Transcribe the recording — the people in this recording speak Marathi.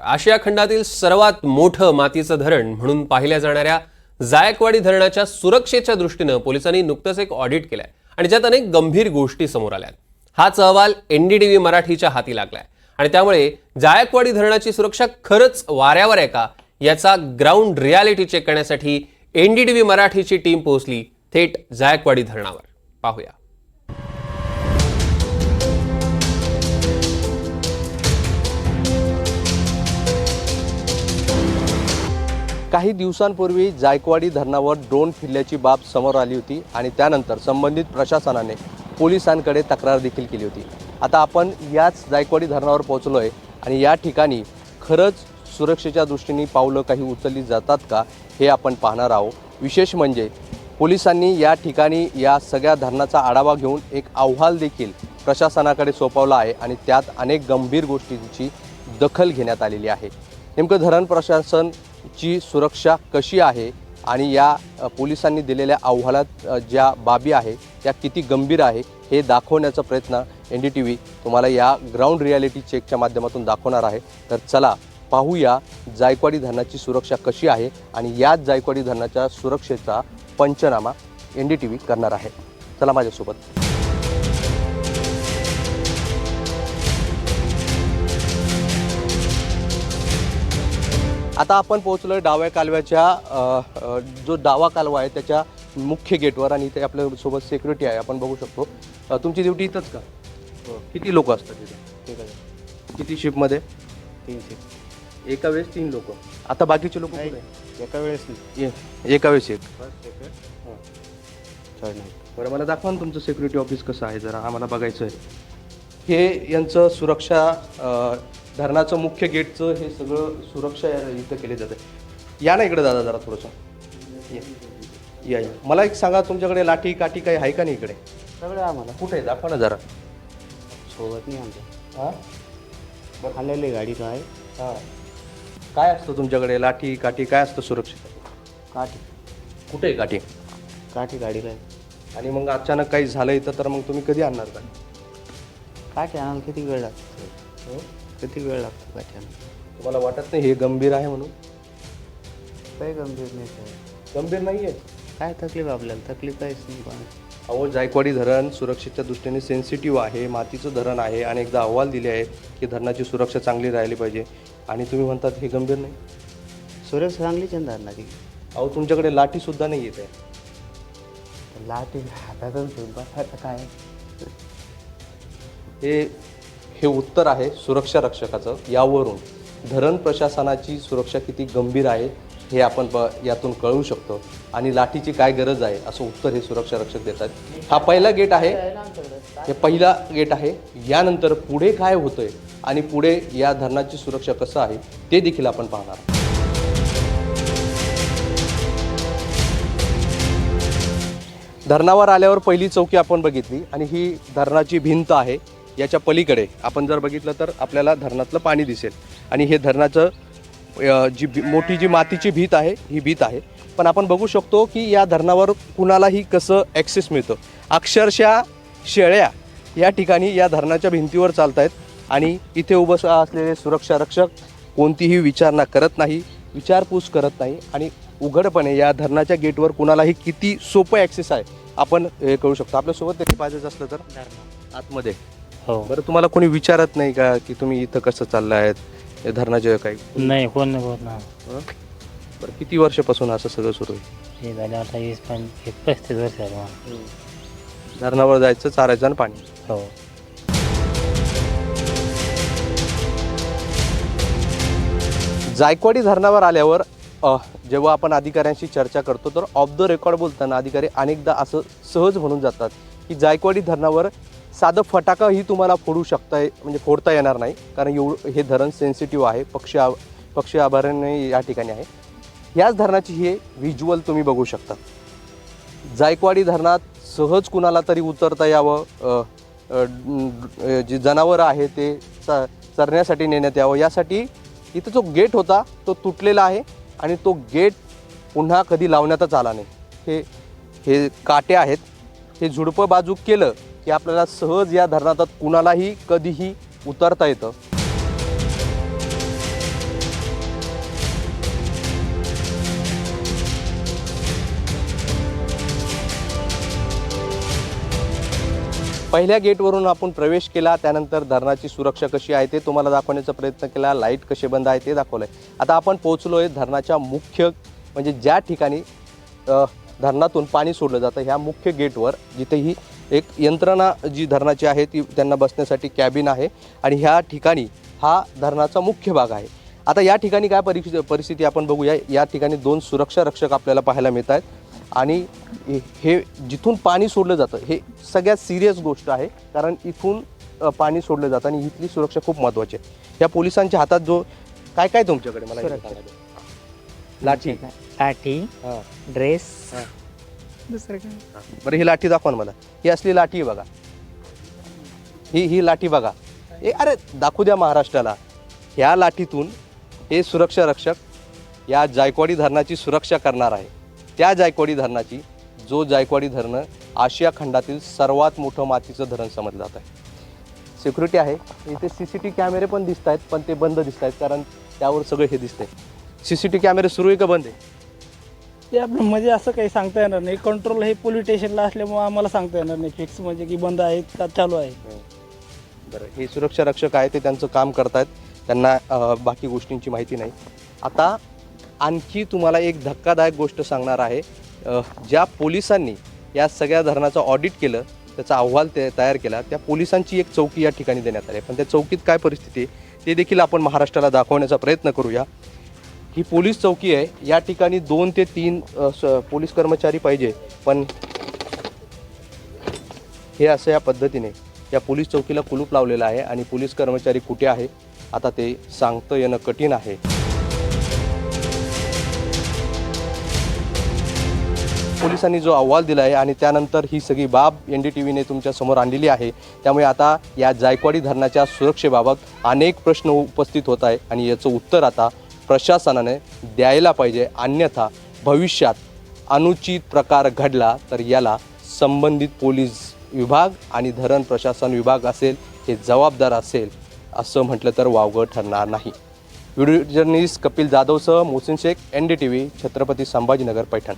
आशिया खंडातील सर्वात मोठं मातीचं धरण म्हणून पाहिल्या जाणाऱ्या जायकवाडी धरणाच्या सुरक्षेच्या दृष्टीनं पोलिसांनी नुकतंच एक ऑडिट केलंय आणि त्यात अनेक गंभीर गोष्टी समोर आल्यात। हाच अहवाल NDTV मराठीच्या हाती लागलाय आणि त्यामुळे जायकवाडी धरणाची सुरक्षा खरंच वाऱ्यावर आहे का याचा ग्राउंड रियालिटी चेक करण्यासाठी NDTV मराठीची टीम पोहोचली थेट जायकवाडी धरणावर। पाहूया। काही दिवसांपूर्वी जायकवाडी धरणावर ड्रोन फिरल्याची बाब समोर आली होती आणि त्यानंतर संबंधित प्रशासनाने पोलिसांकडे तक्रार देखील केली होती। आता आपण याच जायकवाडी धरणावर पोहोचलोय आणि या ठिकाणी खरंच सुरक्षेच्या दृष्टीने पावलं काही उचलली जातात का हे आपण पाहणार आहोत। विशेष म्हणजे पोलिसांनी या ठिकाणी या सगळ्या धरणाचा आढावा घेऊन एक अहवाल देखील प्रशासनाकडे सोपवला आहे आणि त्यात अनेक गंभीर गोष्टींची दखल घेण्यात आलेली आहे। नेमकं धरण प्रशासनची सुरक्षा कशी आहे आणि या पोलिसांनी दिलेल्या अहवालात ज्या बाबी आहे त्या किती गंभीर आहे हे दाखवण्याचा प्रयत्न NDTV तुम्हाला या ग्राउंड रियालिटी चेकच्या माध्यमातून दाखवणार आहे। तर चला पाहूया जायकवाडी धरणाची सुरक्षा कशी आहे आणि याच जायकवाडी धरणाच्या सुरक्षेचा पंचनामा NDTV करणार आहे। चला माझ्यासोबत। आता आपण पोहोचलोय डाव्या कालव्याच्या जो डावा कालवा आहे त्याच्या मुख्य गेटवर आणि इथे आपल्या सोबत सिक्युरिटी आहे, आपण बघू शकतो। तुमची ड्युटी इथंच का? किती लोक असतात तिथे? किती शिपमध्ये? 3 शिप। एका वेळेस 3 लोक। आता बाकीचे लोक एका वेळेस एका वेळेस एक? नाही। बरं, मला दाखवा ना तुमचं सिक्युरिटी ऑफिस कसं आहे, जरा आम्हाला बघायचं आहे। हे यांचं सुरक्षा धरणाचं मुख्य गेटचं हे सगळं सुरक्षा इथं केली जाते। या ना इकडे दादा जरा थोडंसं या। मला एक सांगा, तुमच्याकडे लाठी काठी काही आहे का नाही इकडे? सगळं आम्हाला कुठे आहे, दाखवा ना जरा। सोबत नाही आमच्या। हां बरं, आलेली गाडी काय? हां, काय असतं तुमच्याकडे? लाठी काठी काय असतं सुरक्षित? काठी। कुठे आहे काठी? काठी गाडी काय? आणि मग अचानक काही झालं इथं तर मग तुम्ही कधी आणणार का? काठी आणायला किती वेळ लागतो? किती वेळ लागतो काठी आणायला? तुम्हाला वाटत नाही हे गंभीर आहे म्हणून? काही गंभीर नाही साहेब। गंभीर नाही आहे? काय तकलीफ आपल्याला? तकलीफ काहीच नाही पण। अहो, जायकवाडी धरण सुरक्षेच्या दृष्टीने सेन्सिटिव्ह आहे, मातीचं धरण आहे आणि एकदा अहवाल दिले आहेत की धरणाची सुरक्षा चांगली राहिली पाहिजे आणि तुम्ही म्हणतात हे गंभीर नाही? सुरक्षा चांगलीच आहे धरणाची। अहो, तुमच्याकडे लाठीसुद्धा नाही येत आहे। लाठी हातातच घेऊन बसायचं काय? हे उत्तर आहे सुरक्षा रक्षकाचं। यावरून धरण प्रशासनाची सुरक्षा किती गंभीर आहे हे आपण यातून कळू शकतो आणि लाठीची काय गरज आहे असं उत्तर हे सुरक्षा रक्षक देतात। हा पहिला गेट आहे, हे पहिला गेट आहे। यानंतर पुढे काय होतंय आणि पुढे या धरणाची सुरक्षा कसं आहे ते देखील आपण पाहणार। धरणावर आल्यावर पहिली चौकी आपण बघितली आणि ही धरणाची भिंत आहे। याच्या पलीकडे आपण जर बघितलं तर आपल्याला धरणातलं पाणी दिसेल आणि हे धरणाचं मोठी जी मातीची भीत आहे ही भीत आहे। पण आपण बघू शकतो की या धरणावर कुणालाही कसं ॲक्सेस मिळतं। अक्षरशः शेळ्या या ठिकाणी या धरणाच्या भिंतीवर चालत आहेत आणि इथे उभं असलेले सुरक्षा रक्षक कोणतीही विचारणा करत नाही, विचारपूस करत नाही आणि उघडपणे या धरणाच्या गेटवर कुणालाही किती सोपं ॲक्सेस आहे आपण हे कळू शकतो। आपल्यासोबत त्यांनी पाहिजेच असलं तर आतमध्ये। हो। बरं, तुम्हाला कोणी विचारत नाही का की तुम्ही इथं कसं चाललं आहेत धरणाचे काही? नाही, कोण नाही बोलत ना। बरं, किती वर्षापासून असं सगळं सुरू आहे? हे झाले आता 20-35 वर्ष झाले। धरणावर जायचं, चारायचं आणि पाणी। हो। जायकवाडी धरणावर आल्यावर जेव्हा आपण अधिकाऱ्यांशी चर्चा करतो तर ऑफ द रेकॉर्ड बोलताना अधिकारी अनेकदा असं सहज म्हणून जातात की जायकवाडी धरणावर साधं फटाकाही तुम्हाला फोडू शकताय, म्हणजे फोडता येणार नाही, कारण हे धरण सेन्सिटिव्ह आहे। पक्षी अभयारण्य या ठिकाणी आहे। याच धरणाची हे व्हिज्युअल तुम्ही बघू शकता। जायकवाडी धरणात सहज कुणाला तरी उतरता यावं, जी जनावरं आहे ते चरण्यासाठी नेण्यात यावं यासाठी इथं जो गेट होता तो तुटलेला आहे आणि तो गेट पुन्हा कधी लावण्यातच आला नाही। हे काटे आहेत, हे झुडपं बाजू केलं की आपल्याला सहज या धरणात कुणालाही कधीही उतरता येतं। पहिल्या गेटवरून आपण प्रवेश केला, त्यानंतर धरणाची सुरक्षा कशी आहे ते तुम्हाला दाखवण्याचा प्रयत्न केला, लाईट कसे बंद आहे ते दाखवलं आहे. आता आपण पोहोचलो आहे धरणाच्या मुख्य म्हणजे ज्या ठिकाणी धरणातून पाणी सोडलं जातं ह्या मुख्य गेटवर, जिथे ही एक यंत्रणा जी धरणाची आहे ती त्यांना बसण्यासाठी कॅबिन आहे आणि ह्या ठिकाणी हा धरणाचा मुख्य भाग आहे. आता या ठिकाणी काय परिस्थिती आपण बघूया. या ठिकाणी 2 सुरक्षा रक्षक आपल्याला पाहायला मिळत आहेत आणि हे जिथून पाणी सोडलं जातं हे सगळ्यात सिरियस गोष्ट आहे, कारण इथून पाणी सोडलं जातं आणि इथली सुरक्षा खूप महत्त्वाची आहे. या पोलिसांच्या हातात जो काय काय तुमच्याकडे मला सुरक्षा. लाठी लाठी, हां ड्रेस, हां. दुसरं काय? बरं ही लाठी दाखवा ना मला. ही असली लाठी आहे बघा, ही लाठी बघा. अरे दाखवू द्या महाराष्ट्राला. ह्या लाठीतून हे सुरक्षा रक्षक या जायकवाडी धरणाची सुरक्षा करणार आहे. त्या जायकवाडी धरणाची जो जायकवाडी धरणं आशिया खंडातील सर्वात मोठं मातीचं धरण समजलं जात आहे. सिक्युरिटी आहे इथे. CCTV कॅमेरे पण दिसत आहेत, पण ते बंद दिसत आहेत कारण त्यावर सगळं हे दिसतंय. CCTV कॅमेरे सुरू आहे का बंद आहे? ते आपलं म्हणजे असं काही सांगता येणार नाही. कंट्रोल हे पोलीस स्टेशनला असल्यामुळे आम्हाला सांगता येणार नाही फिक्स म्हणजे की बंद आहे का चालू आहे. बरं, हे सुरक्षा रक्षक आहे ते त्यांचं काम करतायत, त्यांना बाकी गोष्टींची माहिती नाही. आता आणखी तुम्हाला एक धक्कादायक गोष्ट सांगणार आहे. ज्या पोलिसांनी या सगळ्या धरणाचं ऑडिट केलं, त्याचा अहवाल तयार केला, त्या पोलिसांची एक चौकी या ठिकाणी देण्यात आली. पण त्या चौकीत काय परिस्थिती आहे ते देखील आपण महाराष्ट्राला दाखवण्याचा प्रयत्न करूया. ही पोलीस चौकी आहे. या ठिकाणी 2 ते 3 पोलीस कर्मचारी पाहिजे, पण हे असं या पद्धतीने या पोलीस चौकीला कुलूप लावलेलं आहे आणि पोलीस कर्मचारी कुठे आहे आता ते सांगतं येणं कठीण आहे. पोलिसांनी जो अहवाल दिला आहे आणि त्यानंतर ही सगळी बाब NDTVने तुमच्या समोर आणलेली आहे. त्यामुळे आता या जायकवाडी धरणाच्या सुरक्षेबाबत अनेक प्रश्न उपस्थित होत आहे आणि याचं उत्तर आता प्रशासनाने द्यायला पाहिजे. अन्यथा भविष्यात अनुचित प्रकार घडला तर याला संबंधित पोलीस विभाग आणि धरण प्रशासन विभाग असेल हे जबाबदार असेल असं म्हटलं तर वावगं ठरणार नाही. व्हिडिओ जर्नलिस्ट कपिल जाधवसह मोहसिन शेख, NDTV, छत्रपती संभाजीनगर, पैठण.